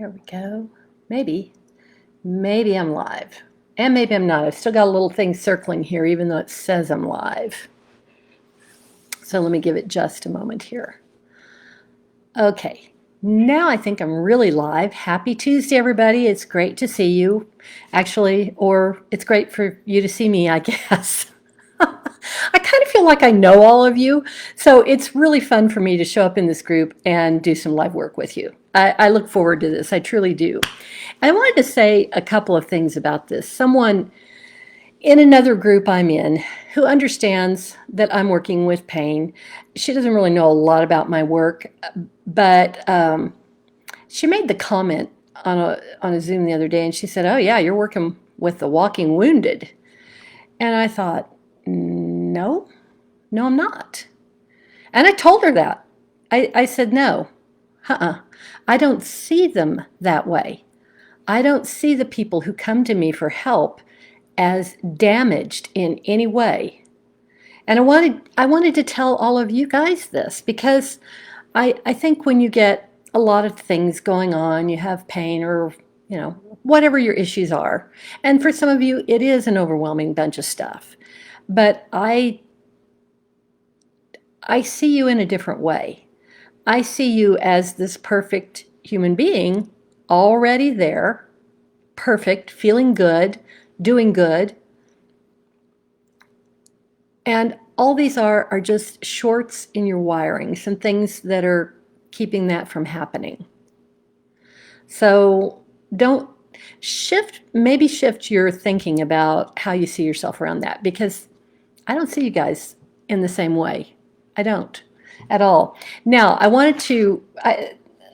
Here we go. Maybe I'm live. And maybe I'm not. I've still got a little thing circling here, even though it says I'm live. So let me give it just a moment here. Okay, now I think I'm really live. Happy Tuesday, everybody. It's great to see you, actually, or it's great for you to see me, I guess. I kind of feel like I know all of you, so it's really fun for me to show up in this group and do some live work with you. I look forward to this. I truly do. And I wanted to say a couple of things about this. Someone in another group I'm in who understands that I'm working with pain. She doesn't really know a lot about my work, but she made the comment on a Zoom the other day, and she said, "Oh yeah, you're working with the walking wounded." And I thought, no, I'm not. And I told her that. I said, no, I don't see them that way. I don't see the people who come to me for help as damaged in any way. And I wanted to tell all of you guys this because I think when you get a lot of things going on, you have pain or, whatever your issues are. And for some of you, it is an overwhelming bunch of stuff. But I see you in a different way. I see you as this perfect human being already there, perfect, feeling good, doing good. And all these are just shorts in your wiring, some things that are keeping that from happening. So don't shift your thinking about how you see yourself around that, because I don't see you guys in the same way. I don't at all. Now, I wanted to,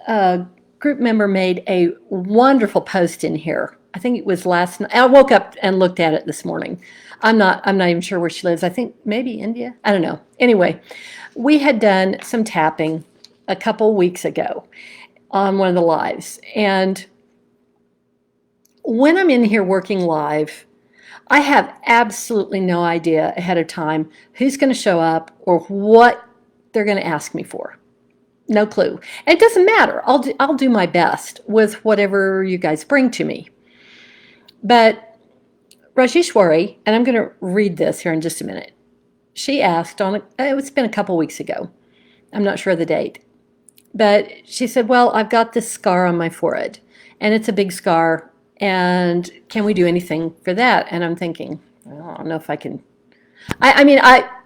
a group member made a wonderful post in here. I think it was last night. I woke up and looked at it this morning. I'm not even sure where she lives. I think maybe India. I don't know. Anyway, we had done some tapping a couple weeks ago on one of the lives. And when I'm in here working live, I have absolutely no idea ahead of time who's going to show up or what they're going to ask me for. No clue. And it doesn't matter. I'll do my best with whatever you guys bring to me. But Rajeshwari, and I'm going to read this here in just a minute. She asked it's been a couple weeks ago. I'm not sure of the date. But she said, well, I've got this scar on my forehead, and it's a big scar. And can we do anything for that? And I'm thinking, well, I don't know if I can.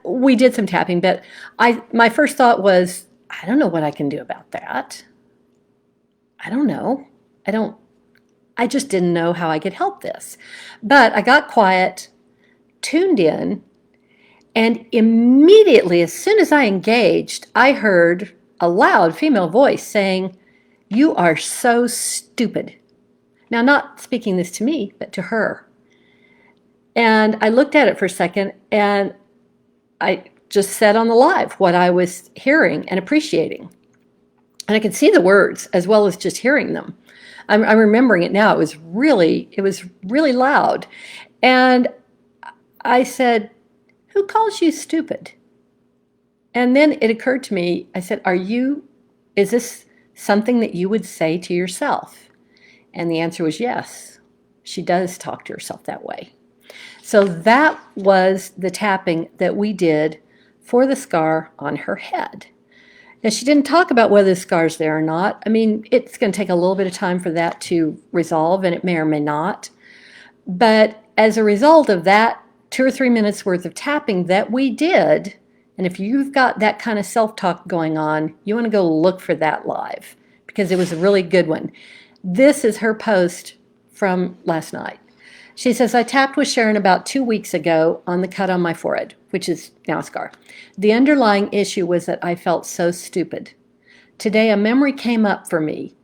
We did some tapping, but my first thought was, I don't know what I can do about that. I don't know. I just didn't know how I could help this. But I got quiet, tuned in, and immediately, as soon as I engaged, I heard a loud female voice saying, "You are so stupid." Now, not speaking this to me, but to her. And I looked at it for a second, and I just said on the live what I was hearing and appreciating. And I could see the words as well as just hearing them. I'm remembering it now. It was really loud. And I said, "Who calls you stupid?" And then it occurred to me, I said, is this something that you would say to yourself? And the answer was yes. She does talk to herself that way. So that was the tapping that we did for the scar on her head. Now, she didn't talk about whether the scar's there or not. I mean, it's going to take a little bit of time for that to resolve, and it may or may not. But as a result of that 2 or 3 minutes worth of tapping that we did, and if you've got that kind of self-talk going on, you want to go look for that live, because it was a really good one. This is her post from last night. She says, I tapped with Sharon about 2 weeks ago on the cut on my forehead, which is now a scar. The underlying issue was that I felt so stupid. Today, a memory came up for me.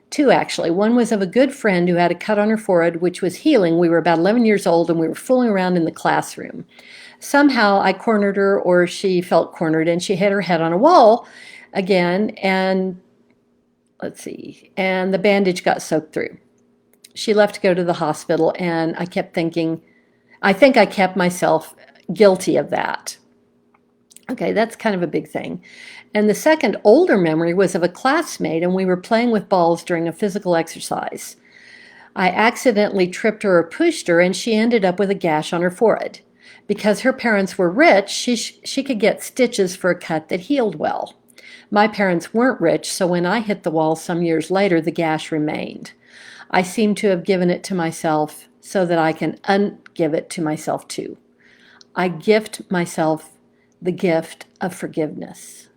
2, actually. One was of a good friend who had a cut on her forehead, which was healing. We were about 11 years old, and we were fooling around in the classroom. Somehow, I cornered her, or she felt cornered, and she hit her head on a wall again, and and the bandage got soaked through. She left to go to the hospital, and I kept thinking, I think I kept myself guilty of that. Okay, that's kind of a big thing. And the second older memory was of a classmate, and we were playing with balls during a physical exercise. I accidentally tripped her or pushed her, and she ended up with a gash on her forehead. Because her parents were rich, she could get stitches for a cut that healed well. My parents weren't rich, so when I hit the wall some years later, the gash remained. I seem to have given it to myself so that I can ungive it to myself too. I gift myself the gift of forgiveness.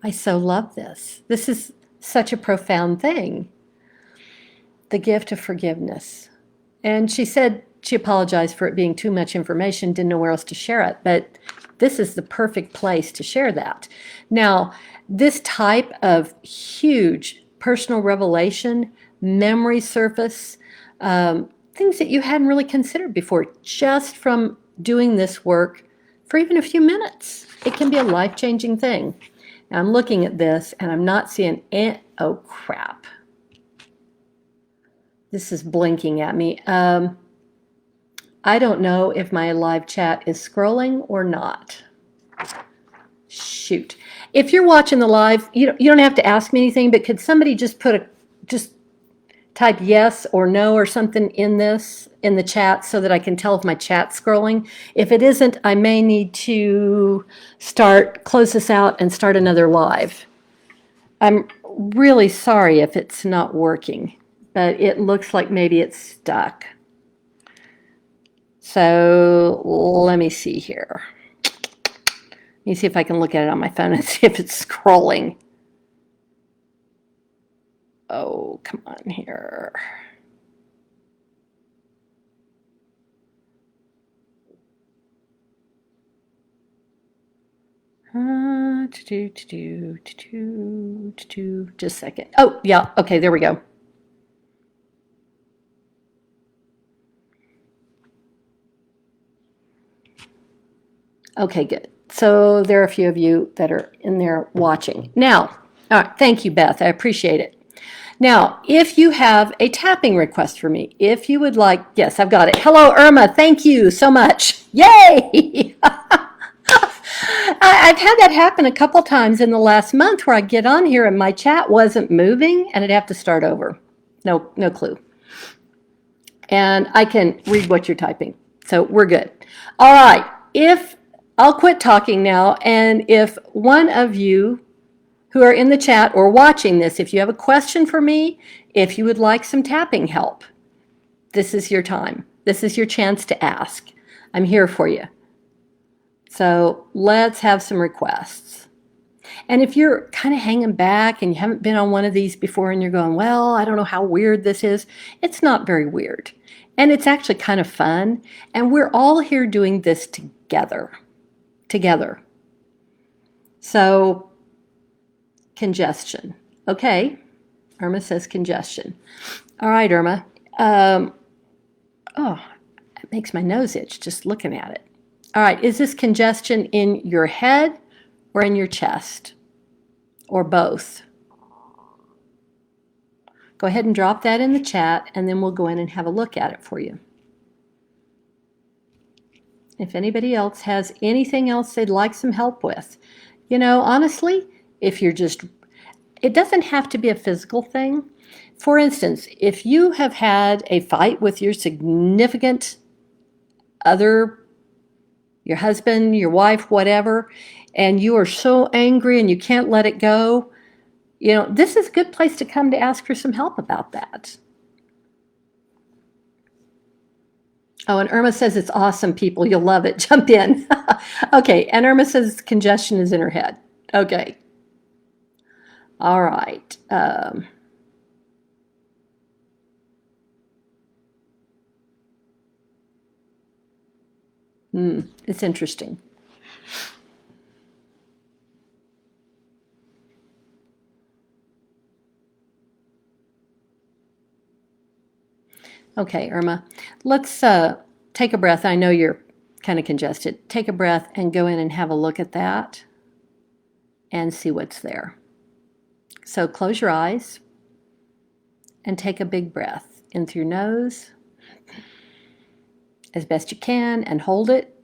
I so love this. This is such a profound thing. The gift of forgiveness. And she said she apologized for it being too much information, didn't know where else to share it, but this is the perfect place to share that. Now, this type of huge personal revelation, memory surface, things that you hadn't really considered before, just from doing this work for even a few minutes. It can be a life-changing thing. Now, I'm looking at this and I'm not seeing it. Oh, crap. This is blinking at me. I don't know if my live chat is scrolling or not. Shoot. If you're watching the live, you don't have to ask me anything, but could somebody just type yes or no or something in the chat so that I can tell if my chat's scrolling? If it isn't, I may need to close this out and start another live. I'm really sorry if it's not working, but it looks like maybe it's stuck. So let me see here. Let me see if I can look at it on my phone and see if it's scrolling. Oh, come on here. Just a second. Oh, yeah. Okay, there we go. Okay, good. So there are a few of you that are in there watching. Now, all right, thank you, Beth. I appreciate it. Now, if you have a tapping request for me, if you would like, yes, I've got it. Hello, Irma. Thank you so much. Yay! I've had that happen a couple times in the last month where I get on here and my chat wasn't moving and I'd have to start over. No clue. And I can read what you're typing. So we're good. All right. I'll quit talking now, and if one of you who are in the chat or watching this, if you have a question for me, if you would like some tapping help, this is your time. This is your chance to ask. I'm here for you. So let's have some requests. And if you're kind of hanging back and you haven't been on one of these before and you're going, well, I don't know how weird this is, it's not very weird. And it's actually kind of fun. And we're all here doing this together. So, congestion. Okay. Irma says congestion. All right, Irma. Oh, it makes my nose itch just looking at it. All right. Is this congestion in your head or in your chest? Or both? Go ahead and drop that in the chat, and then we'll go in and have a look at it for you. If anybody else has anything else they'd like some help with. Honestly, if you're it doesn't have to be a physical thing. For instance, if you have had a fight with your significant other, your husband, your wife, whatever, and you are so angry and you can't let it go, this is a good place to come to ask for some help about that. Oh, and Irma says it's awesome, people. You'll love it. Jump in. Okay, and Irma says congestion is in her head. Okay. All right. It's interesting. Okay, Irma, let's take a breath. I know you're kind of congested. Take a breath and go in and have a look at that and see what's there. So close your eyes and take a big breath in through your nose as best you can and hold it.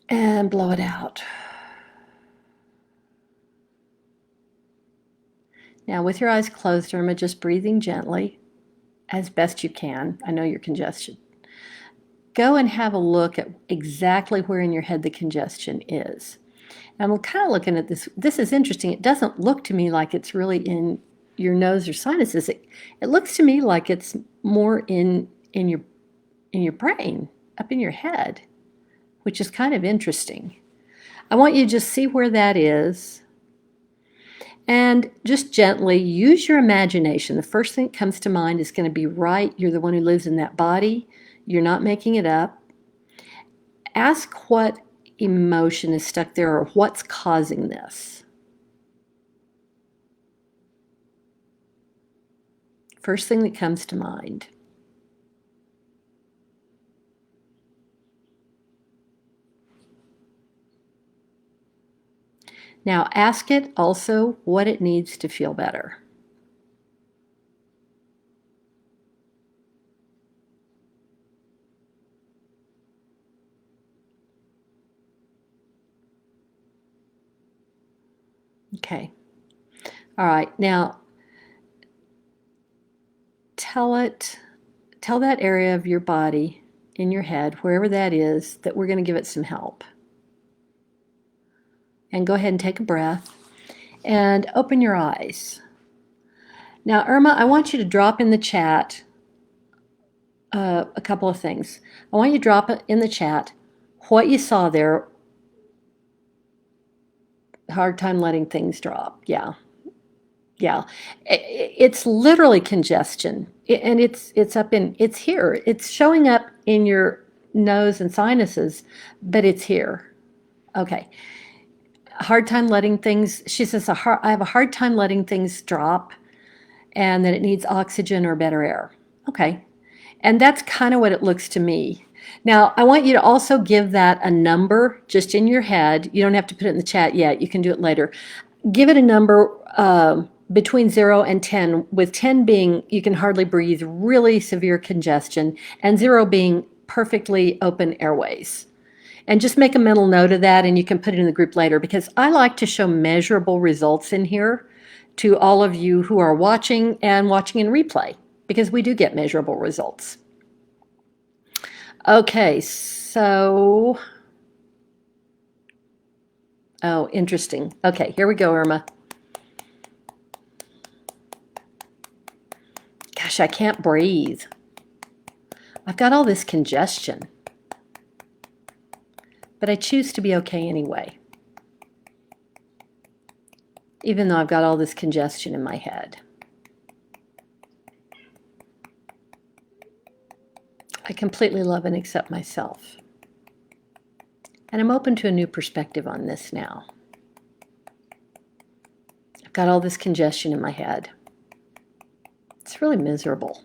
And blow it out. Now, with your eyes closed, Irma, just breathing gently as best you can. I know you're congested. Go and have a look at exactly where in your head the congestion is. And I'm kind of looking at this. This is interesting. It doesn't look to me like it's really in your nose or sinuses. It looks to me like it's more in your brain, up in your head, which is kind of interesting. I want you to just see where that is. And just gently use your imagination. The first thing that comes to mind is going to be right. You're the one who lives in that body. You're not making it up. Ask what emotion is stuck there or what's causing this. First thing that comes to mind. Now ask it also what it needs to feel better. Okay. All right. Now tell that area of your body in your head, wherever that is, that we're going to give it some help. And go ahead and take a breath and open your eyes. Now, Irma, I want you to drop in the chat a couple of things. I want you to drop it in the chat what you saw there. Hard time letting things drop. Yeah. It's literally congestion, and it's here. It's showing up in your nose and sinuses, but it's here. Okay. Hard time letting things. She says, I have a hard time letting things drop, and that it needs oxygen or better air. Okay. And that's kind of what it looks to me. Now, I want you to also give that a number just in your head. You don't have to put it in the chat yet. You can do it later. Give it a number between 0 and 10, with 10 being you can hardly breathe, really severe congestion, and 0 being perfectly open airways. And just make a mental note of that, and you can put it in the group later, because I like to show measurable results in here to all of you who are watching and watching in replay, because we do get measurable results. Okay, so, oh, interesting. Okay, here we go, Irma. Gosh, I can't breathe. I've got all this congestion, but I choose to be okay anyway, even though I've got all this congestion in my head. I completely love and accept myself. And I'm open to a new perspective on this now. I've got all this congestion in my head. It's really miserable.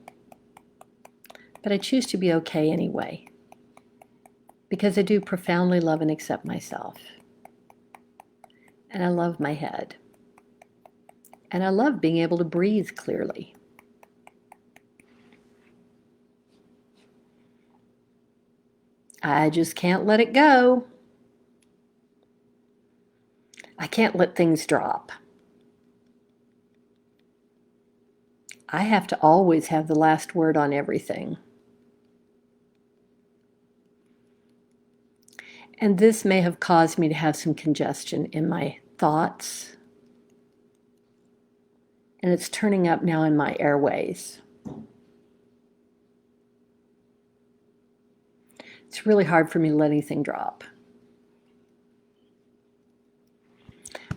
But I choose to be okay anyway, because I do profoundly love and accept myself. And I love my head. And I love being able to breathe clearly. I just can't let it go. I can't let things drop. I have to always have the last word on everything. And this may have caused me to have some congestion in my thoughts. And it's turning up now in my airways. It's really hard for me to let anything drop.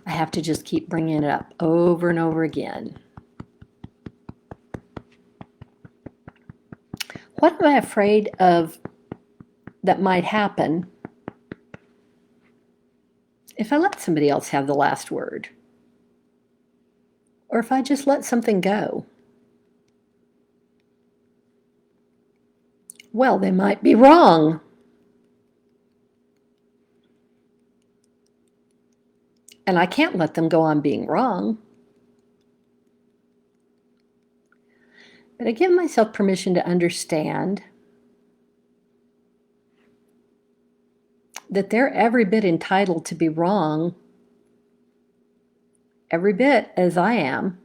I have to just keep bringing it up over and over again. What am I afraid of that might happen if I let somebody else have the last word? Or if I just let something go? Well, they might be wrong. And I can't let them go on being wrong. But I give myself permission to understand that they're every bit entitled to be wrong, every bit as I am.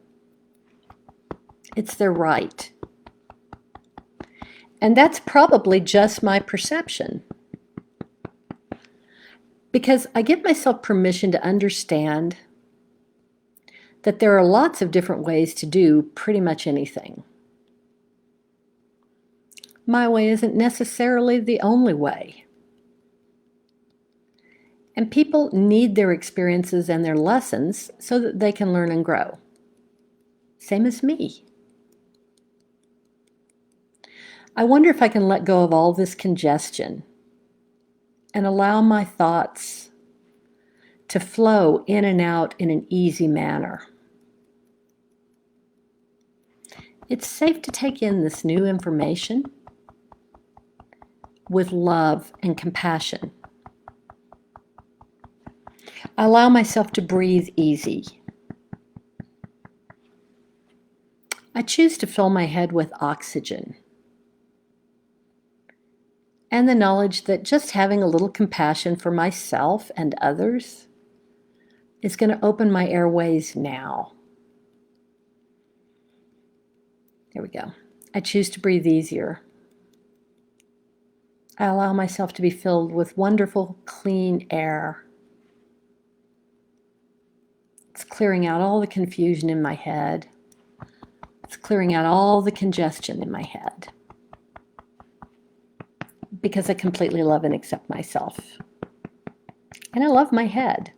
It's their right. And that's probably just my perception. Because I give myself permission to understand that there are lots of different ways to do pretty much anything. My way isn't necessarily the only way. And people need their experiences and their lessons so that they can learn and grow. Same as me. I wonder if I can let go of all this congestion and allow my thoughts to flow in and out in an easy manner. It's safe to take in this new information with love and compassion. I allow myself to breathe easy. I choose to fill my head with oxygen and the knowledge that just having a little compassion for myself and others is going to open my airways now. There we go. I choose to breathe easier. I allow myself to be filled with wonderful, clean air. It's clearing out all the confusion in my head. It's clearing out all the congestion in my head. Because I completely love and accept myself. And I love my head.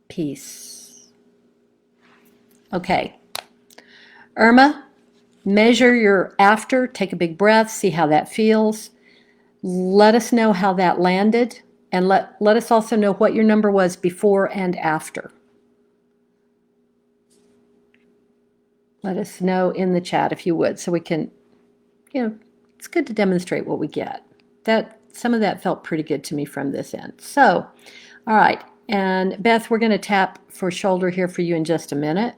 Peace. Okay. Irma, measure your after. Take a big breath. See how that feels. Let us know how that landed. And let us also know what your number was before and after. Let us know in the chat if you would, so we can, it's good to demonstrate what we get. Some of that felt pretty good to me from this end. So, all right. And Beth, we're going to tap for shoulder here for you in just a minute.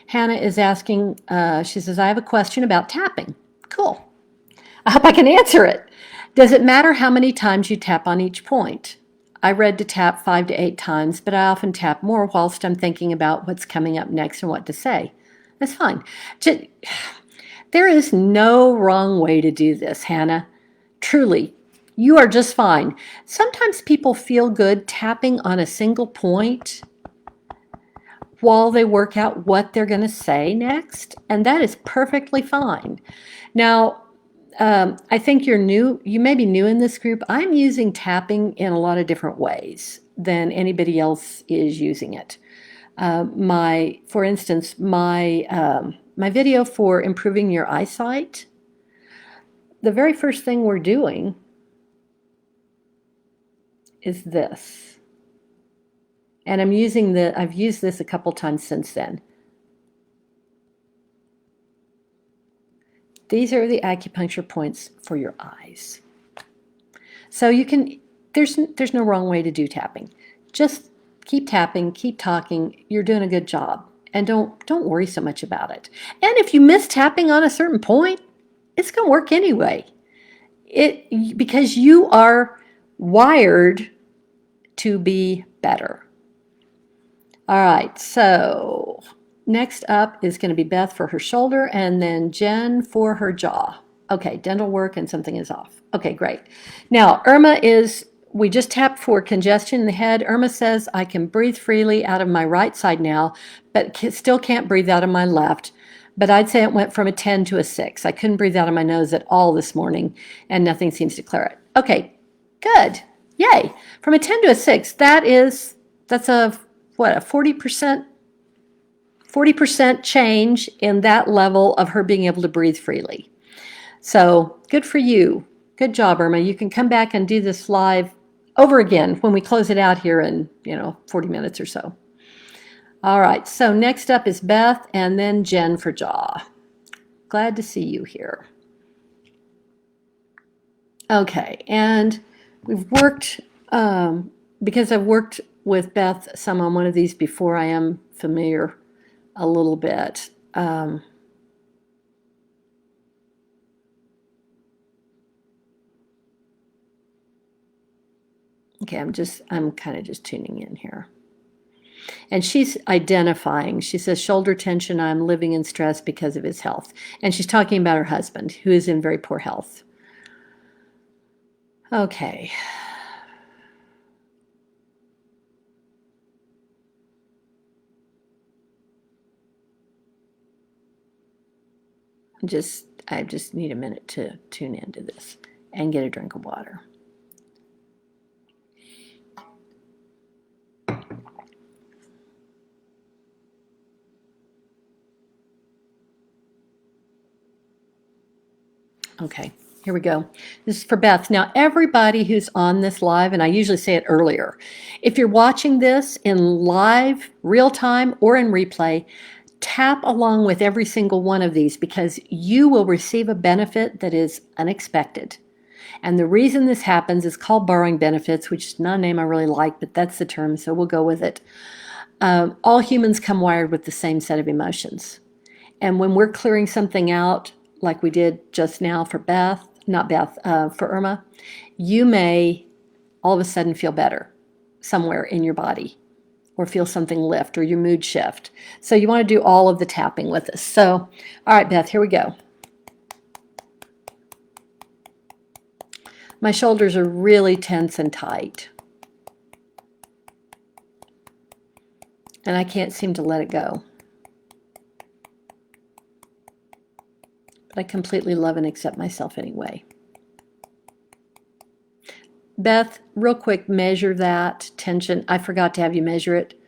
Hannah is asking, she says, I have a question about tapping. Cool. I hope I can answer it. Does it matter how many times you tap on each point? I read to tap 5 to 8 times, but I often tap more whilst I'm thinking about what's coming up next and what to say. That's fine. There is no wrong way to do this, Hannah. Truly, you are just fine. Sometimes people feel good tapping on a single point while they work out what they're going to say next, and that is perfectly fine. Now, I think you're new. You may be new in this group. I'm using tapping in a lot of different ways than anybody else is using it. For instance, my video for improving your eyesight, the very first thing we're doing is this. And I've used this a couple times since then. These are the acupuncture points for your eyes. So there's no wrong way to do tapping. Just keep tapping, keep talking. You're doing a good job. And don't worry so much about it. And if you miss tapping on a certain point, it's going to work anyway. Because you are wired to be better. All right, so next up is going to be Beth for her shoulder and then Jen for her jaw. Okay, dental work and something is off. Okay, great. Now, we just tapped for congestion in the head. Irma says, I can breathe freely out of my right side now, but still can't breathe out of my left. But I'd say it went from a 10 to a 6. I couldn't breathe out of my nose at all this morning, and nothing seems to clear it. Okay, good. Yay. From a 10 to a 6, that's a 40% change in that level of her being able to breathe freely. So good for you. Good job, Irma. You can come back and do this live over again when we close it out here in 40 minutes or so. All right, so next up is Beth and then Jen for jaw. Glad to see you here. Okay, and we've worked, because I've worked with Beth some on one of these before, I am familiar a little bit. Okay, I'm kind of just tuning in here. And she's identifying. She says, shoulder tension, I'm living in stress because of his health. And she's talking about her husband, who is in very poor health. Okay. I just need a minute to tune into this and get a drink of water. Okay, here we go. This is for Beth. Now, everybody who's on this live, and I usually say it earlier, if you're watching this in live, real time, or in replay, tap along with every single one of these because you will receive a benefit that is unexpected. And the reason this happens is called borrowing benefits, which is not a name I really like, but that's the term, so we'll go with it. All humans come wired with the same set of emotions. And when we're clearing something out, like we did just now for Beth, not Beth, for Irma, you may all of a sudden feel better somewhere in your body or feel something lift or your mood shift. So you want to do all of the tapping with us. So, all right, Beth, here we go. My shoulders are really tense and tight. And I can't seem to let it go. But I completely love and accept myself anyway. Beth, real quick, measure that tension. I forgot to have you measure it.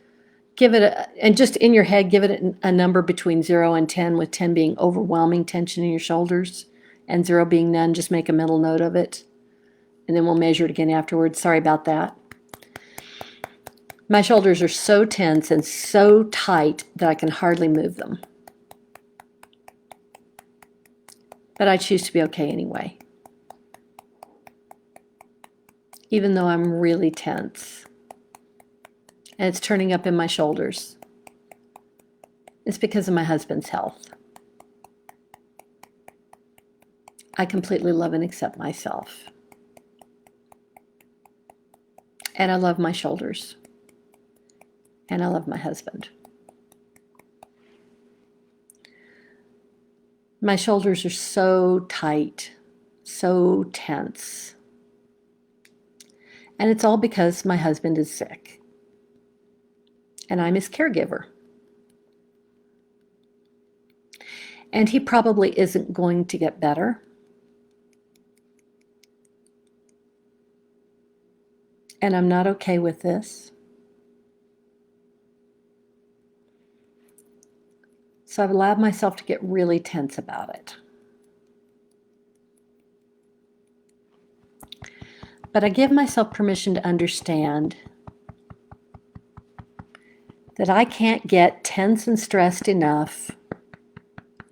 Give it and just in your head, give it a number between 0 and 10, with 10 being overwhelming tension in your shoulders and 0 being none. Just make a mental note of it. And then we'll measure it again afterwards. Sorry about that. My shoulders are so tense and so tight that I can hardly move them. But I choose to be okay anyway, even though I'm really tense. And it's turning up in my shoulders. It's because of my husband's health. I completely love and accept myself. And I love my shoulders. And I love my husband. My shoulders are so tight, so tense. And it's all because my husband is sick. And I'm his caregiver. And he probably isn't going to get better. And I'm not okay with this. So I've allowed myself to get really tense about it. But I give myself permission to understand that I can't get tense and stressed enough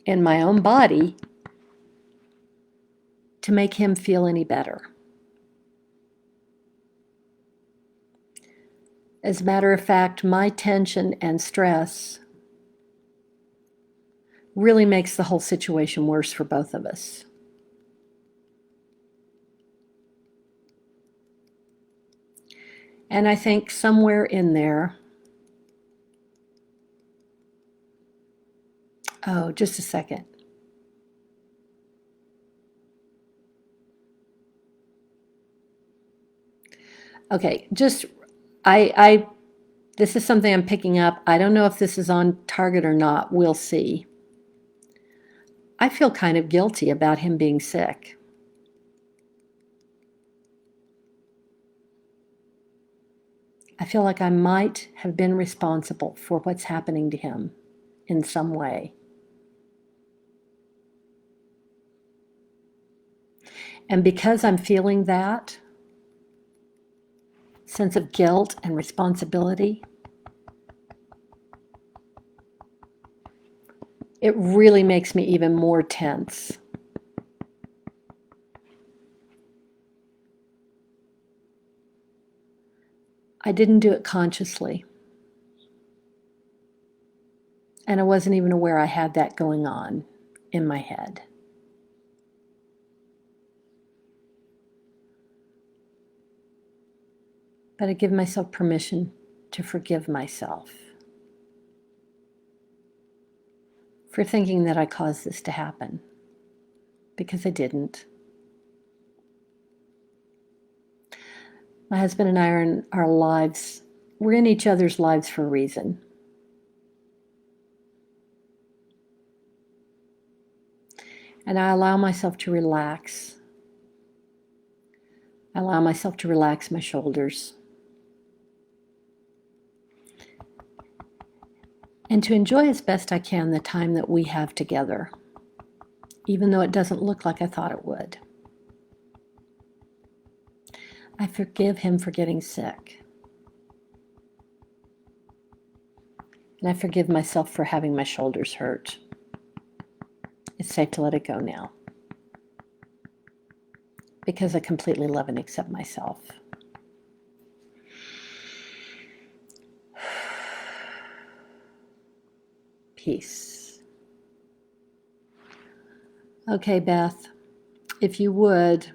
in my own body to make him feel any better. As a matter of fact, my tension and stress really makes the whole situation worse for both of us. And I think somewhere in there, oh, just a second. Okay, this is something I'm picking up. I don't know if this is on target or not. We'll see. I feel kind of guilty about him being sick. I feel like I might have been responsible for what's happening to him in some way. And because I'm feeling that sense of guilt and responsibility, it really makes me even more tense. I didn't do it consciously. And I wasn't even aware I had that going on in my head. But I give myself permission to forgive myself for thinking that I caused this to happen, because I didn't. My husband and I are in our lives, we're in each other's lives for a reason. And I allow myself to relax. I allow myself to relax my shoulders. And to enjoy as best I can the time that we have together, even though it doesn't look like I thought it would. I forgive him for getting sick. And I forgive myself for having my shoulders hurt. It's safe to let it go now, because I completely love and accept myself. Peace. Okay, Beth, if you would,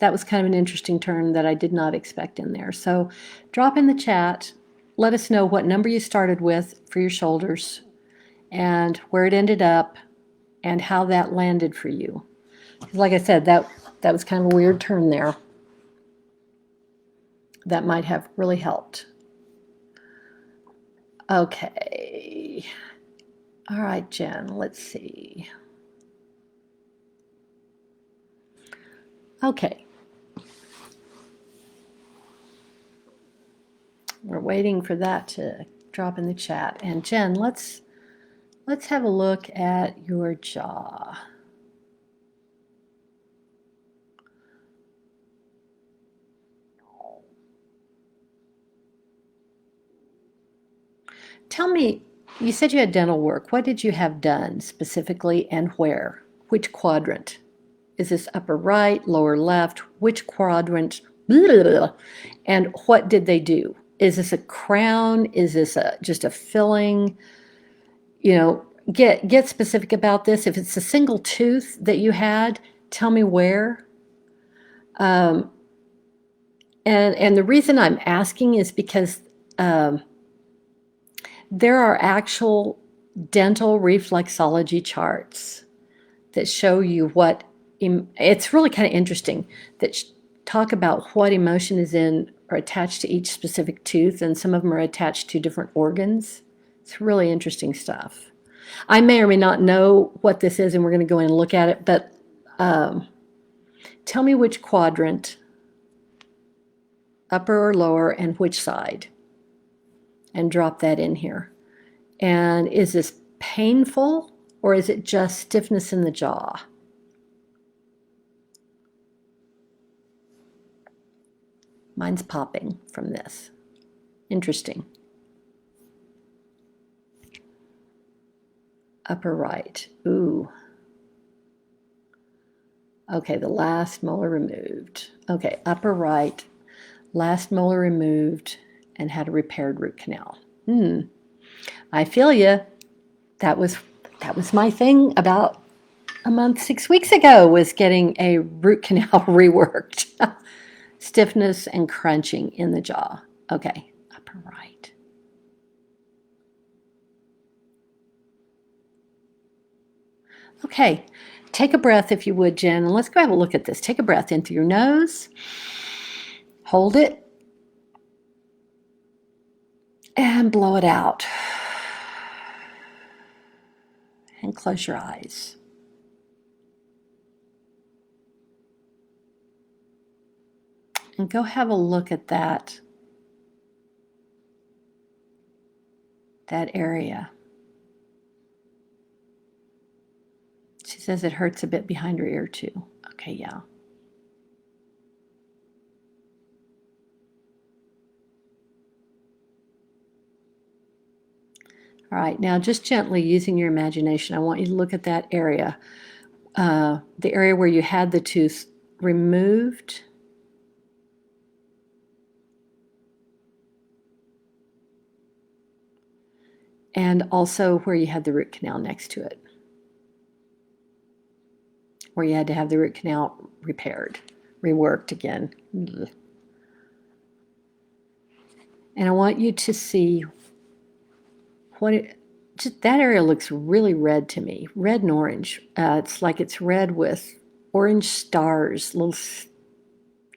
that was kind of an interesting turn that I did not expect in there. So drop in the chat. Let us know what number you started with for your shoulders and where it ended up and how that landed for you. Like I said, that was kind of a weird turn there. That might have really helped. Okay. All right, Jen, let's see. Okay. We're waiting for that to drop in the chat. And Jen, let's have a look at your jaw. Tell me, you said you had dental work. What did you have done specifically and where? Which quadrant? Is this upper right, lower left? Which quadrant? And what did they do? Is this a crown? Is this just a filling? You know, get specific about this. If it's a single tooth that you had, tell me where. And the reason I'm asking is because there are actual dental reflexology charts that show you what, it's really kind of interesting, that talk about what emotion is in or attached to each specific tooth, and some of them are attached to different organs. It's really interesting stuff. I may or may not know what this is, and we're going to go in and look at it, but tell me which quadrant, upper or lower, and which side, and drop that in here. And is this painful, or is it just stiffness in the jaw? Mine's popping from this. Interesting. Upper right. Ooh. Okay, the last molar removed. Okay, upper right, last molar removed, and had a repaired root canal. I feel you. That was my thing about a month, 6 weeks ago, was getting a root canal reworked. Stiffness and crunching in the jaw. Okay, upper right. Okay, take a breath if you would, Jen, and let's go have a look at this. Take a breath in through your nose. Hold it. And blow it out. And close your eyes. And go have a look at that area. She says it hurts a bit behind her ear too. Okay, yeah. All right, now just gently using your imagination, I want you to look at that area. The area where you had the tooth removed. And also where you had the root canal next to it, where you had to have the root canal repaired, reworked again. And I want you to see just that area looks really red to me, red and orange. It's like it's red with orange stars, little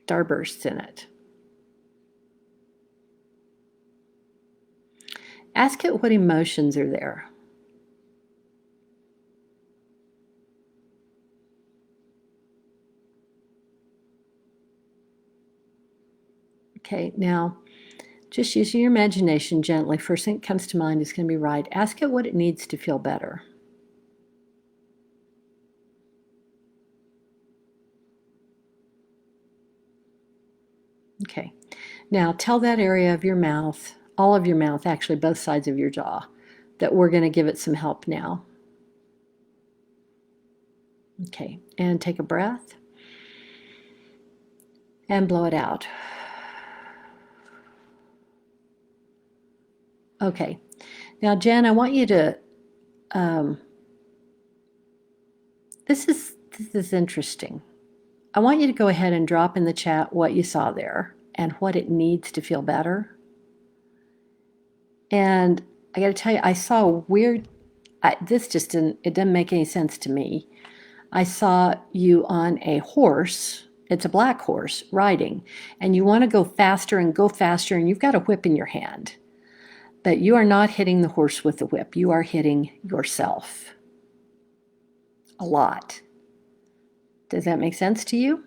starbursts in it. Ask it what emotions are there. Okay, now just using your imagination gently, first thing that comes to mind is going to be right. Ask it what it needs to feel better. Okay, now tell that area of your mouth, all of your mouth, actually both sides of your jaw, that we're going to give it some help now. Okay, and take a breath and blow it out. Okay, now Jen, I want you to, this is interesting. I want you to go ahead and drop in the chat what you saw there and what it needs to feel better. And I got to tell you, I saw a weird, this just it didn't make any sense to me. I saw you on a horse. It's a black horse riding, and you want to go faster, and you've got a whip in your hand. But you are not hitting the horse with the whip. You are hitting yourself a lot. Does that make sense to you?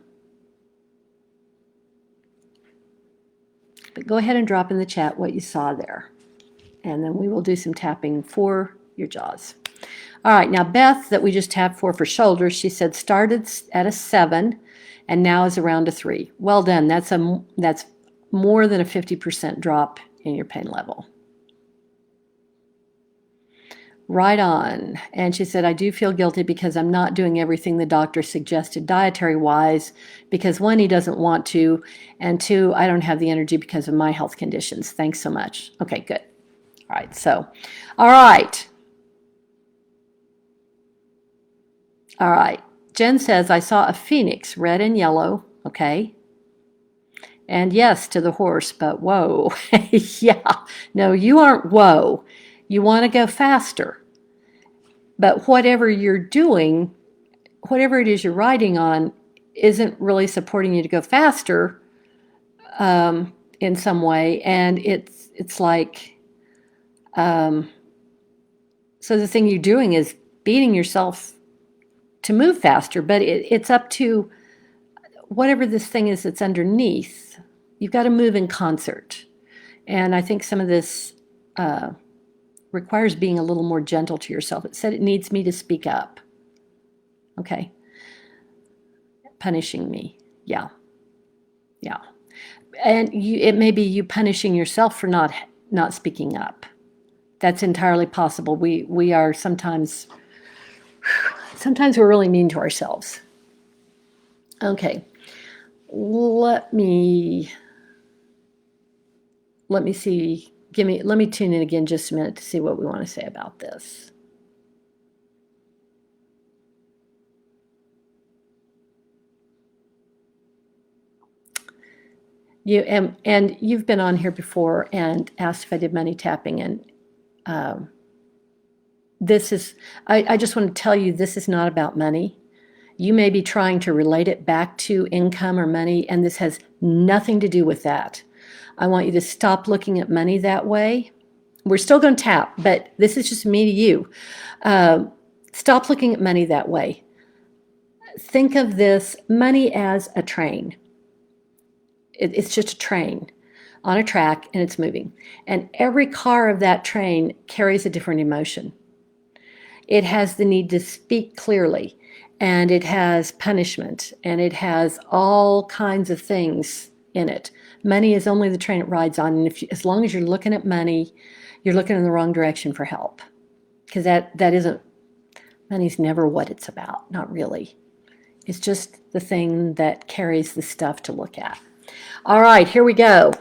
But go ahead and drop in the chat what you saw there. And then we will do some tapping for your jaws. All right, now Beth, that we just tapped for shoulders, she said started at a 7 and now is around a 3. Well done. That's more than a 50% drop in your pain level. Right on. And she said, I do feel guilty because I'm not doing everything the doctor suggested dietary-wise because 1, he doesn't want to, and 2, I don't have the energy because of my health conditions. Thanks so much. Okay, good. All right, so, all right. All right. Jen says, I saw a phoenix, red and yellow. Okay. And yes, to the horse, but whoa. Yeah. No, you aren't whoa. You want to go faster. But whatever you're doing, whatever it is you're riding on, isn't really supporting you to go faster in some way. And it's like, so the thing you're doing is beating yourself to move faster, but it's up to whatever this thing is that's underneath. You've got to move in concert. And I think some of this requires being a little more gentle to yourself. It said it needs me to speak up. Okay. Punishing me. Yeah. Yeah. And it may be you punishing yourself for not speaking up. That's entirely possible. We are sometimes we're really mean to ourselves. Okay. Let me see. Let me tune in again just a minute to see what we want to say about this. And you've been on here before and asked if I did money tapping, and this is, I just want to tell you, this is not about money. You may be trying to relate it back to income or money, and this has nothing to do with that. I want you to stop looking at money that way. We're still going to tap, but this is just me to you. Stop looking at money that way. Think of this money as a train. It's just a train on a track, and it's moving. And every car of that train carries a different emotion. It has the need to speak clearly, and it has punishment, and it has all kinds of things in it. Money is only the train it rides on, and as long as you're looking at money, you're looking in the wrong direction for help, because that isn't, money's never what it's about, not really. It's just the thing that carries the stuff to look at. All right, here we go.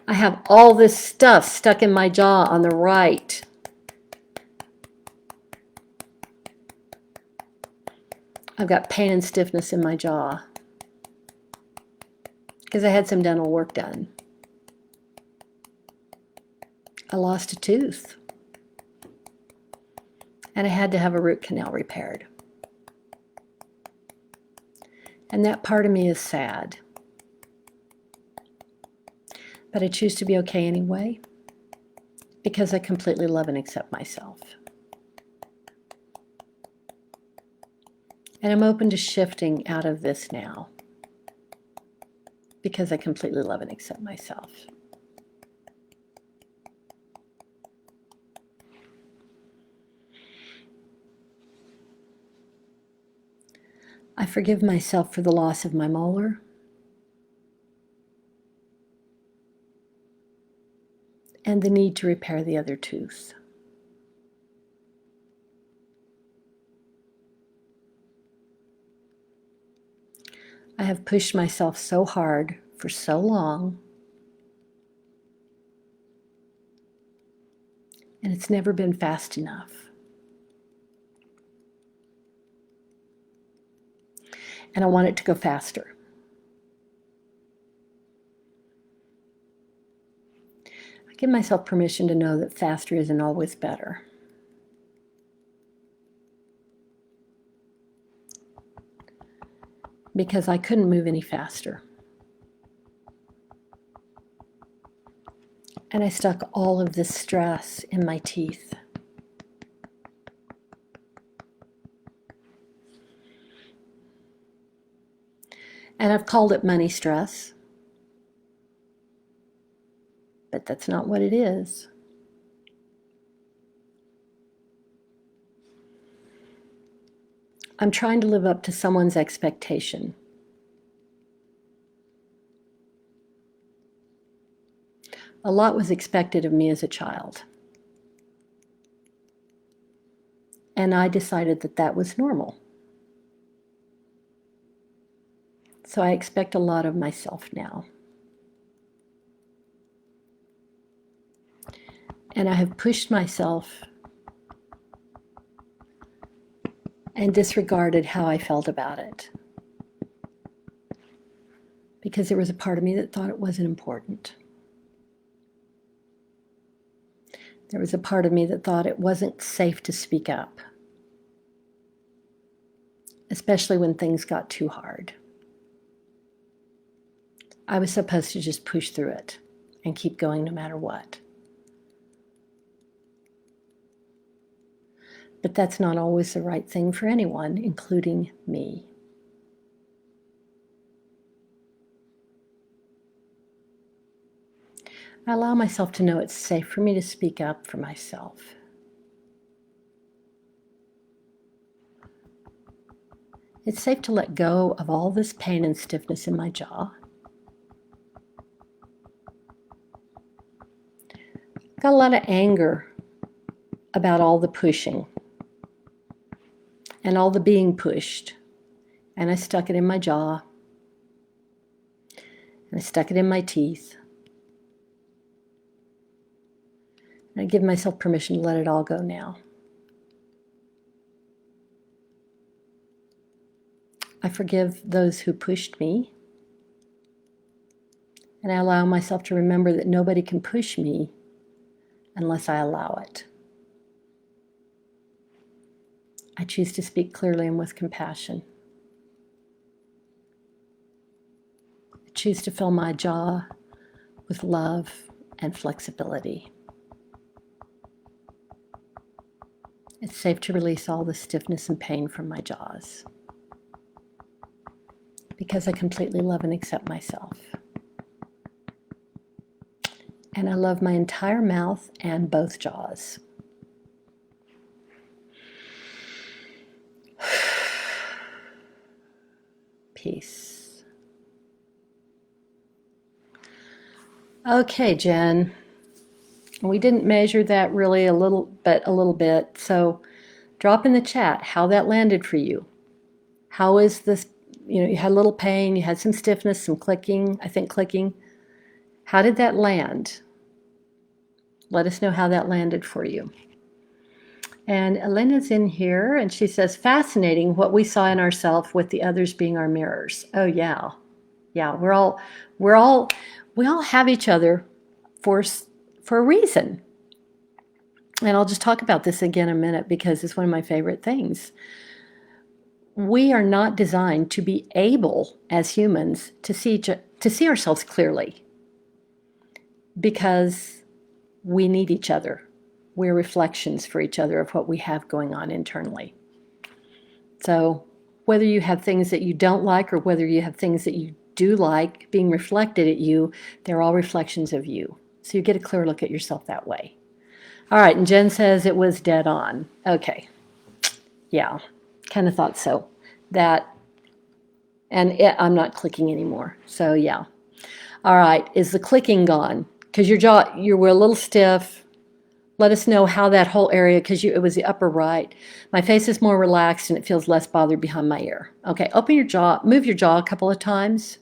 I have all this stuff stuck in my jaw on the right. I've got pain and stiffness in my jaw. because I had some dental work done. I lost a tooth, and I had to have a root canal repaired. And that part of me is sad. But I choose to be okay anyway, because I completely love and accept myself. And I'm open to shifting out of this now, because I completely love and accept myself. I forgive myself for the loss of my molar. And the need to repair the other tooth. I have pushed myself so hard for so long, and it's never been fast enough. And I want it to go faster. I give myself permission to know that faster isn't always better. Because I couldn't move any faster. And I stuck all of this stress in my teeth. And I've called it money stress. But that's not what it is. I'm trying to live up to someone's expectation. A lot was expected of me as a child. And I decided that that was normal. So I expect a lot of myself now. And I have pushed myself and disregarded how I felt about it. Because there was a part of me that thought it wasn't important. There was a part of me that thought it wasn't safe to speak up, especially when things got too hard. I was supposed to just push through it and keep going no matter what. But that's not always the right thing for anyone, including me. I allow myself to know it's safe for me to speak up for myself. It's safe to let go of all this pain and stiffness in my jaw. Got a lot of anger about all the pushing and all the being pushed. And I stuck it in my jaw. And I stuck it in my teeth. And I give myself permission to let it all go now. I forgive those who pushed me. And I allow myself to remember that nobody can push me unless I allow it. I choose to speak clearly and with compassion. I choose to fill my jaw with love and flexibility. It's safe to release all the stiffness and pain from my jaws because I completely love and accept myself. And I love my entire mouth and both jaws. Peace. Okay, Jen. We didn't measure that really a little bit. So drop in the chat how that landed for you. How is this, you had a little pain, you had some stiffness, some clicking, I think clicking. How did that land? Let us know how that landed for you. And Elena's in here and she says, fascinating what we saw in ourselves with the others being our mirrors. Oh, yeah. Yeah, we're all, we all have each other for, for a reason. And I'll just talk about this again in a minute because it's one of my favorite things. We are not designed to be able as humans to see ourselves clearly because we need each other. We're reflections for each other of what we have going on internally. So whether you have things that you don't like or whether you have things that you do like being reflected at you, they're all reflections of you. So you get a clear look at yourself that way. All right, and Jen says it was dead on. Okay. Yeah, kind of thought so. That, and I'm not clicking anymore. So yeah. All right, is the clicking gone? Because your jaw, you were a little stiff. Let us know how that whole area, because it was the upper right. My face is more relaxed and it feels less bothered behind my ear. Okay, open your jaw, move your jaw a couple of times.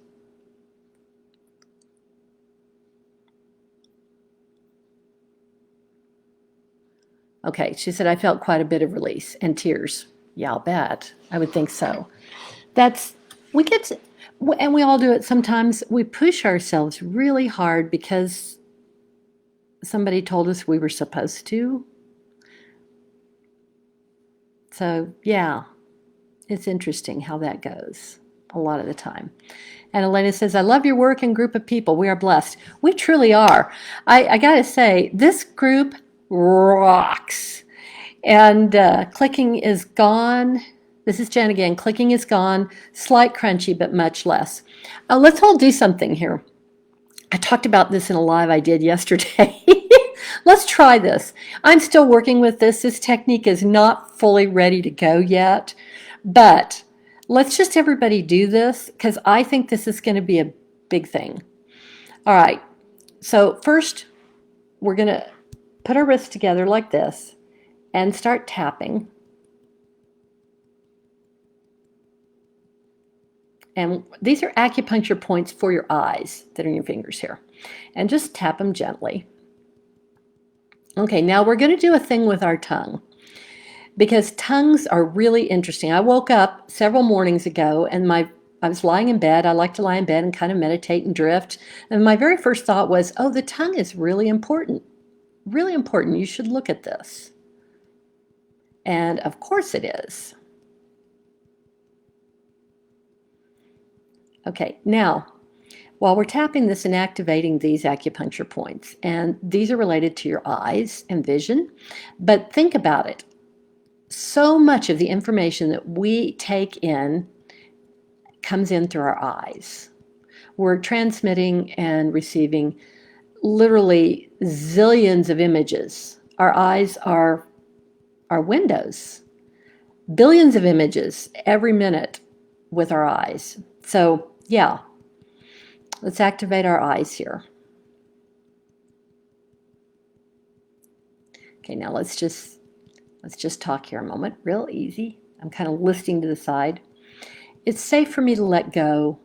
Okay, she said, I felt quite a bit of release and tears. Yeah, I'll bet. I would think so. We get to, and we all do it sometimes. We push ourselves really hard because somebody told us we were supposed to. So, yeah, it's interesting how that goes a lot of the time. And Elena says, I love your work and group of people. We are blessed. We truly are. I got to say, this group rocks. And clicking is gone. This is Jen again. Clicking is gone. Slight crunchy, but much less. Let's all do something here. I talked about this in a live I did yesterday. Let's try this. I'm still working with this. This technique is not fully ready to go yet, but let's just everybody do this because I think this is going to be a big thing. All right. So first, we're going to put our wrists together like this and start tapping. And these are acupuncture points for your eyes that are in your fingers here. And just tap them gently. Okay, now we're going to do a thing with our tongue because tongues are really interesting. I woke up several mornings ago and I was lying in bed. I like to lie in bed and kind of meditate and drift. And my very first thought was, oh, the tongue is really important. Really important. You should look at this. And of course it is. Okay, now, while we're tapping this and activating these acupuncture points, and these are related to your eyes and vision, but think about it. So much of the information that we take in comes in through our eyes. We're transmitting and receiving literally zillions of images. Our eyes are our windows. Billions of images every minute with our eyes. So, yeah, let's activate our eyes here. Okay, now let's just talk here a moment. Real easy. I'm kind of listening to the side. It's safe for me to let go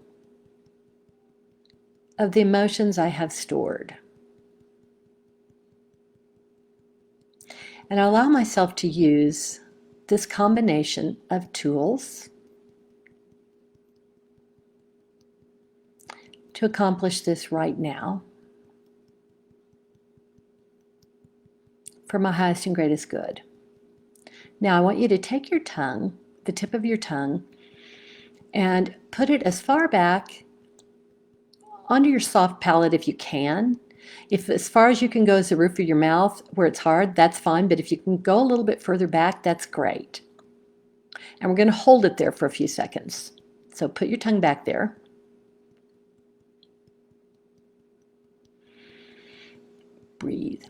of the emotions I have stored. And I allow myself to use this combination of tools to accomplish this right now for my highest and greatest good. Now I want you to take your tongue, the tip of your tongue, and put it as far back onto your soft palate if you can. If as far as you can go is the roof of your mouth where it's hard, that's fine, but if you can go a little bit further back, that's great. And we're going to hold it there for a few seconds. So put your tongue back there. Breathe.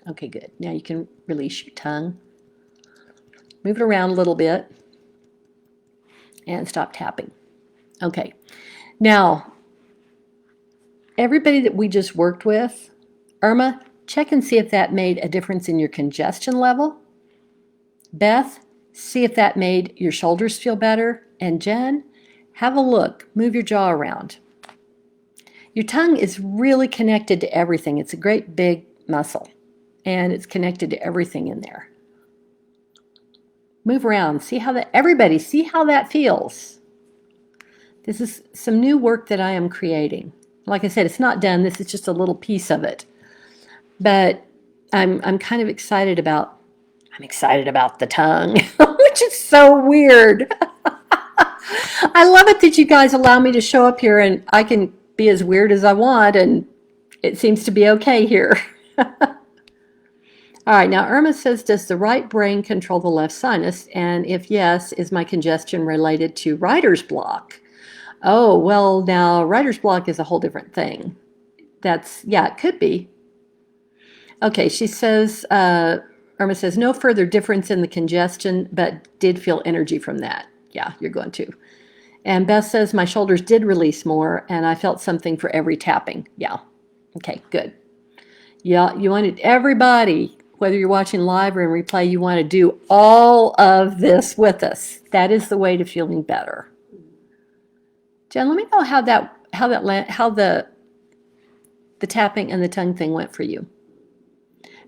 Okay, good. Now you can release your tongue. Move it around a little bit and stop tapping. Okay. Now, everybody that we just worked with, Irma, check and see if that made a difference in your congestion level. Beth, see if that made your shoulders feel better. And Jen, have a look. Move your jaw around. Your tongue is really connected to everything. It's a great big muscle, and it's connected to everything in there. Move around. See how that, everybody, see how that feels. This is some new work that I am creating. Like I said, it's not done. This is just a little piece of it. But I'm kind of excited about the tongue, which is so weird. I love it that you guys allow me to show up here and I can be as weird as I want, and it seems to be okay here. All right, now Irma says, does the right brain control the left sinus? And if yes, is my congestion related to writer's block? Oh, well, now writer's block is a whole different thing. Yeah, it could be. Okay, she says, Irma says, no further difference in the congestion, but did feel energy from that. Yeah, you're going to. And Beth says, my shoulders did release more, and I felt something for every tapping. Yeah, okay, good. Yeah, you wanted everybody, whether you're watching live or in replay, you want to do all of this with us. That is the way to feeling better. Jen, let me know how the tapping and the tongue thing went for you.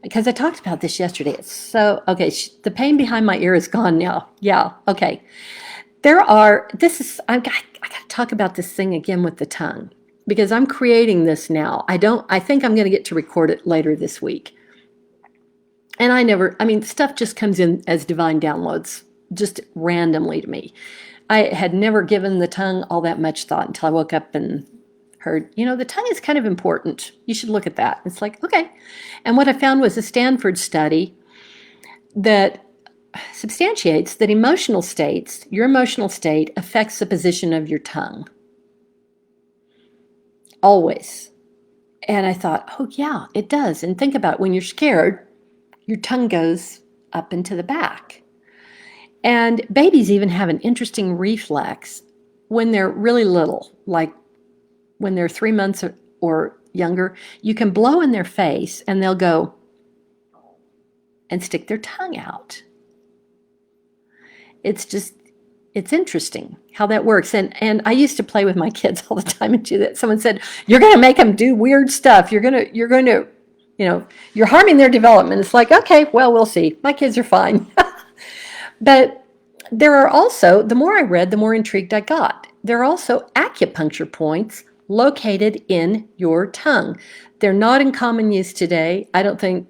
Because I talked about this yesterday. It's so, okay, the pain behind my ear is gone now. Yeah, okay. I got to talk about this thing again with the tongue, because I'm creating this now. I think I'm going to get to record it later this week. And stuff just comes in as divine downloads, just randomly to me. I had never given the tongue all that much thought until I woke up and heard, the tongue is kind of important. You should look at that. It's like, okay. And what I found was a Stanford study that substantiates that your emotional state affects the position of your tongue. Always. And I thought, oh yeah, it does. And think about it, when you're scared, your tongue goes up into the back. And babies even have an interesting reflex when they're really little, like when they're 3 months or younger. You can blow in their face and they'll go and stick their tongue out. It's interesting how that works. And I used to play with my kids all the time and do that. Someone said, you're going to make them do weird stuff. You're going to, you're harming their development. It's like, okay, well, we'll see. My kids are fine. But there are also, the more I read, the more intrigued I got. There are also acupuncture points located in your tongue. They're not in common use today. Don't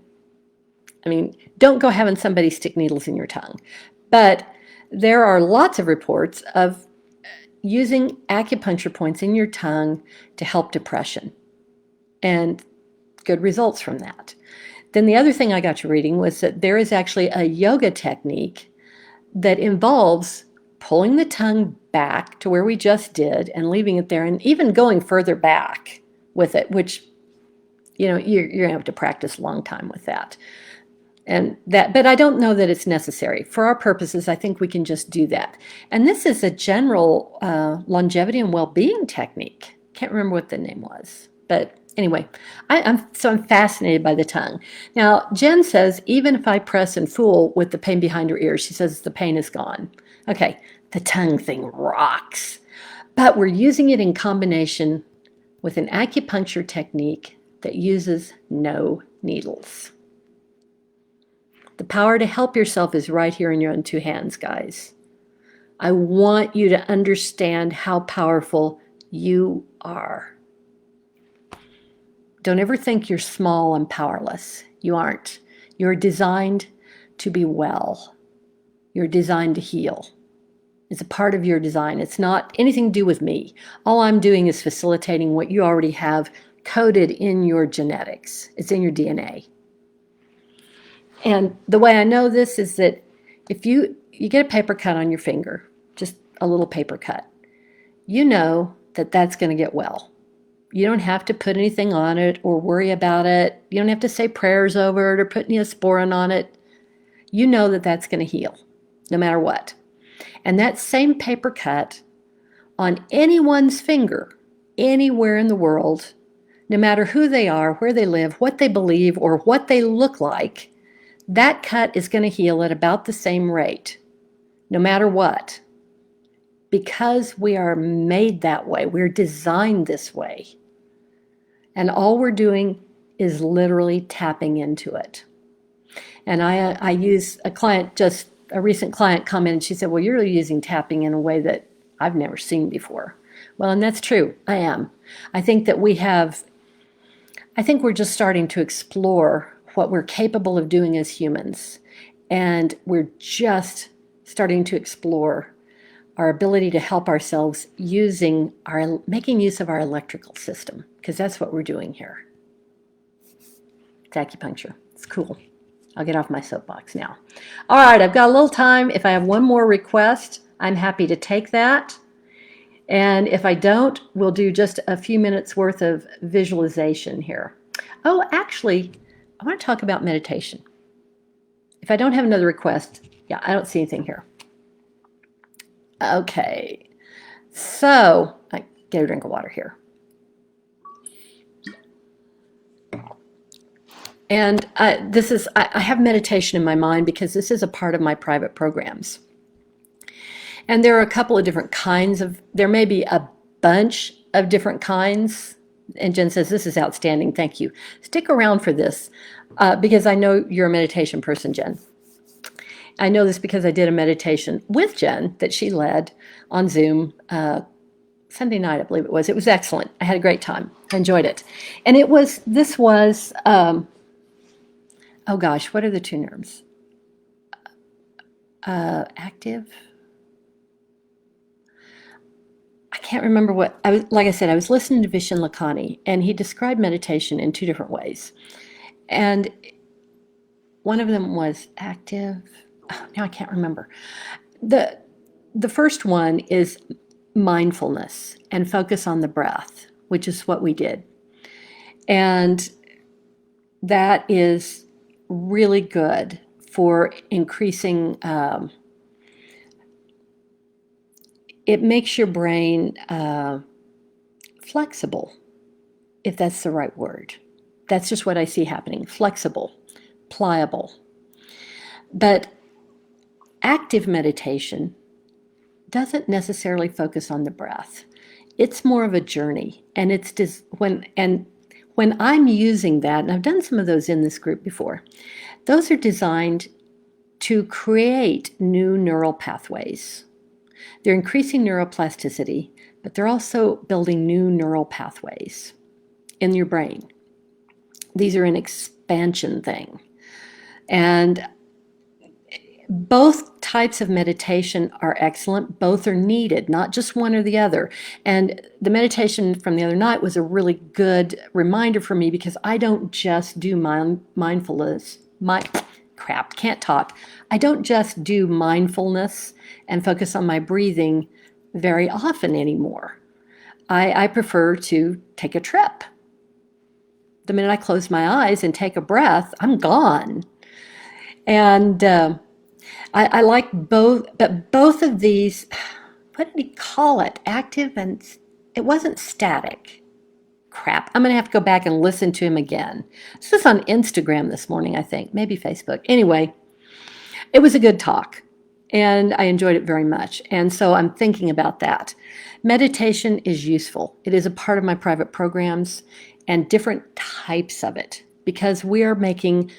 go having somebody stick needles in your tongue. But there are lots of reports of using acupuncture points in your tongue to help depression, and good results from that. Then the other thing I got to reading was that there is actually a yoga technique that involves pulling the tongue back to where we just did and leaving it there, and even going further back with it, which, you're going to have to practice a long time with that. But I don't know that it's necessary. For our purposes, I think we can just do that. And this is a general longevity and well-being technique. Can't remember what the name was. But anyway, I'm fascinated by the tongue. Now, Jen says, even if I press and fool with the pain behind her ears, she says the pain is gone. Okay, the tongue thing rocks. But we're using it in combination with an acupuncture technique that uses no needles. The power to help yourself is right here in your own two hands, guys. I want you to understand how powerful you are. Don't ever think you're small and powerless. You aren't. You're designed to be well. You're designed to heal. It's a part of your design. It's not anything to do with me. All I'm doing is facilitating what you already have coded in your genetics. It's in your DNA. And the way I know this is that if you get a paper cut on your finger, just a little paper cut, you know that that's going to get well. You don't have to put anything on it or worry about it. You don't have to say prayers over it or put Neosporin on it. You know that that's going to heal, no matter what. And that same paper cut on anyone's finger, anywhere in the world, no matter who they are, where they live, what they believe, or what they look like, that cut is going to heal at about the same rate, no matter what, because we are made that way. We're designed this way. And all we're doing is literally tapping into it. And I use a recent client commented, and she said, well, you're using tapping in a way that I've never seen before. Well, and that's true. I am. I think that I think we're just starting to explore what we're capable of doing as humans. And we're just starting to explore our ability to help ourselves making use of our electrical system, because that's what we're doing here. It's acupuncture. It's cool. I'll get off my soapbox now. All right, I've got a little time. If I have one more request, I'm happy to take that. And if I don't, we'll do just a few minutes worth of visualization here. Oh, actually, I want to talk about meditation. If I don't have another request, yeah, I don't see anything here. Okay, so I get a drink of water here. And I have meditation in my mind because this is a part of my private programs. And there are a couple of different kinds there may be a bunch of different kinds. And Jen says, this is outstanding, thank you. Stick around for this because I know you're a meditation person, Jen. I know this because I did a meditation with Jen that she led on Zoom Sunday night, I believe it was. It was excellent. I had a great time. I enjoyed it. And this was, oh gosh, what are the two nerves? Active? I can't remember like I said, I was listening to Vishen Lakhani, and he described meditation in two different ways. And one of them was active. Oh, now I can't remember. The first one is mindfulness and focus on the breath, which is what we did. And that is really good for increasing, it makes your brain flexible, if that's the right word. That's just what I see happening, flexible, pliable. But active meditation doesn't necessarily focus on the breath. It's more of a journey, and it's just when I'm using that, and I've done some of those in this group before, those are designed to create new neural pathways. They're increasing neuroplasticity, but they're also building new neural pathways in your brain. These are an expansion thing. And both types of meditation are excellent. Both are needed, not just one or the other. And the meditation from the other night was a really good reminder for me because I don't just do mindfulness. Can't talk. I don't just do mindfulness and focus on my breathing very often anymore. I prefer to take a trip. The minute I close my eyes and take a breath, I'm gone. And I like both, but both of these, what did he call it? Active and, it wasn't static. Crap, I'm going to have to go back and listen to him again. This was on Instagram this morning, I think, maybe Facebook. Anyway, it was a good talk, and I enjoyed it very much. And so I'm thinking about that. Meditation is useful. It is a part of my private programs and different types of it because we are making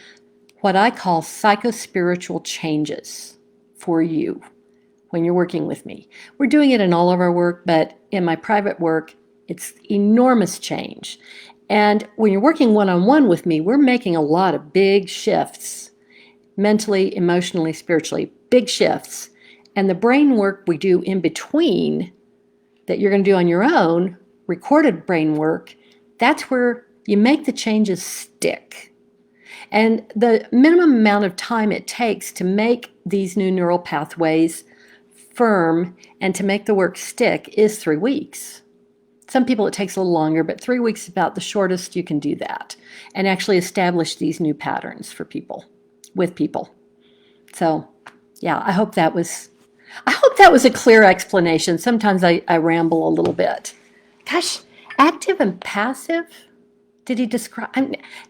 what I call psychospiritual changes for you when you're working with me. We're doing it in all of our work, but in my private work, it's enormous change. And when you're working one-on-one with me, we're making a lot of big shifts, mentally, emotionally, spiritually, big shifts. And the brain work we do in between that you're going to do on your own, recorded brain work, that's where you make the changes stick. And the minimum amount of time it takes to make these new neural pathways firm and to make the work stick is 3 weeks. Some people it takes a little longer, but 3 weeks is about the shortest you can do that and actually establish these new patterns for people, with people. So, yeah, I hope that was a clear explanation. Sometimes I ramble a little bit. Gosh, active and passive? Did he describe?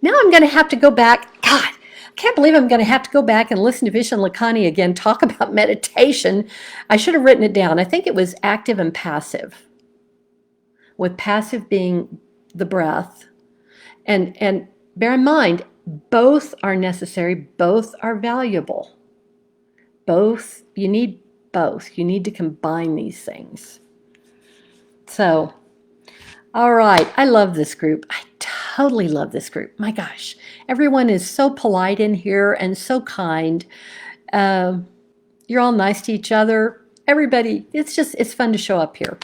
Now I'm going to have to go back. God, I can't believe I'm going to have to go back and listen to Vishen Lakhani again, talk about meditation. I should have written it down. I think it was active and passive, with passive being the breath And bear in mind, both are necessary, both are valuable. Both, you need both. You need to combine these things. So, all right, I love this group. I totally love this group. My gosh, everyone is so polite in here and so kind. You're all nice to each other. Everybody, it's fun to show up here.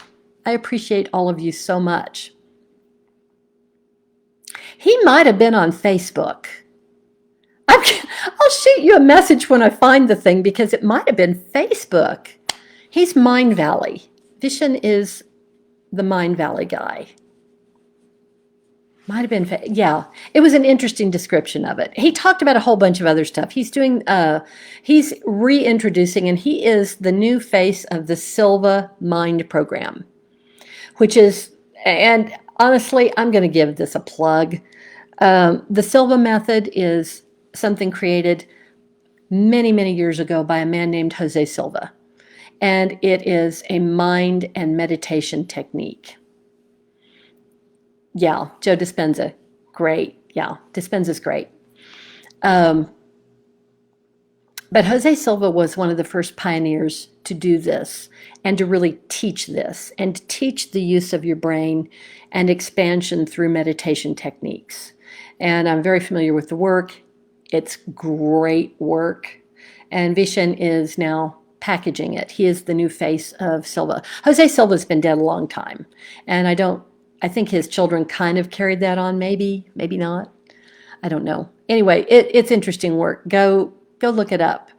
I appreciate all of you so much. He might have been on Facebook. I'll shoot you a message when I find the thing because it might have been Facebook. He's Mind Valley. Vishen is the Mind Valley guy. Might have been, yeah. It was an interesting description of it. He talked about a whole bunch of other stuff. He's reintroducing, and he is the new face of the Silva Mind Program, which is, and honestly, I'm going to give this a plug. The Silva method is something created many, many years ago by a man named Jose Silva, and it is a mind and meditation technique. Yeah, Joe Dispenza, great. Yeah, Dispenza's great. But Jose Silva was one of the first pioneers to do this and to really teach this and to teach the use of your brain and expansion through meditation techniques. And I'm very familiar with the work. It's great work. And Vishen is now packaging it. He is the new face of Silva. Jose Silva's been dead a long time. And I think his children kind of carried that on, maybe not. I don't know. Anyway, it's interesting work. Go look it up.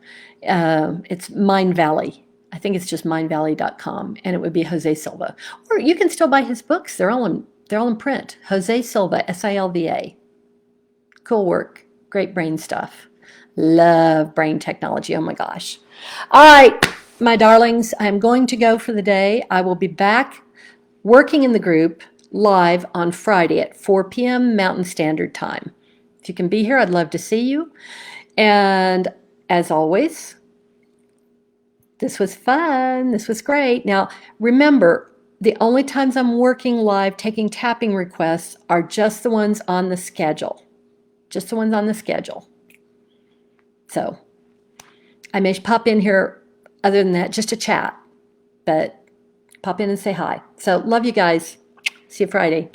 It's Mind Valley. I think it's just mindvalley.com, and it would be Jose Silva. Or you can still buy his books. They're all in print. Jose Silva, Silva. Cool work. Great brain stuff. Love brain technology. Oh my gosh. All right, my darlings, I'm going to go for the day. I will be back working in the group live on Friday at 4 p.m. Mountain Standard Time. If you can be here, I'd love to see you. And as always, this was fun. This was great. Now, remember, the only times I'm working live taking tapping requests are just the ones on the schedule. Just the ones on the schedule. So I may pop in here other than that, just to chat, but pop in and say hi. So love you guys. See you Friday.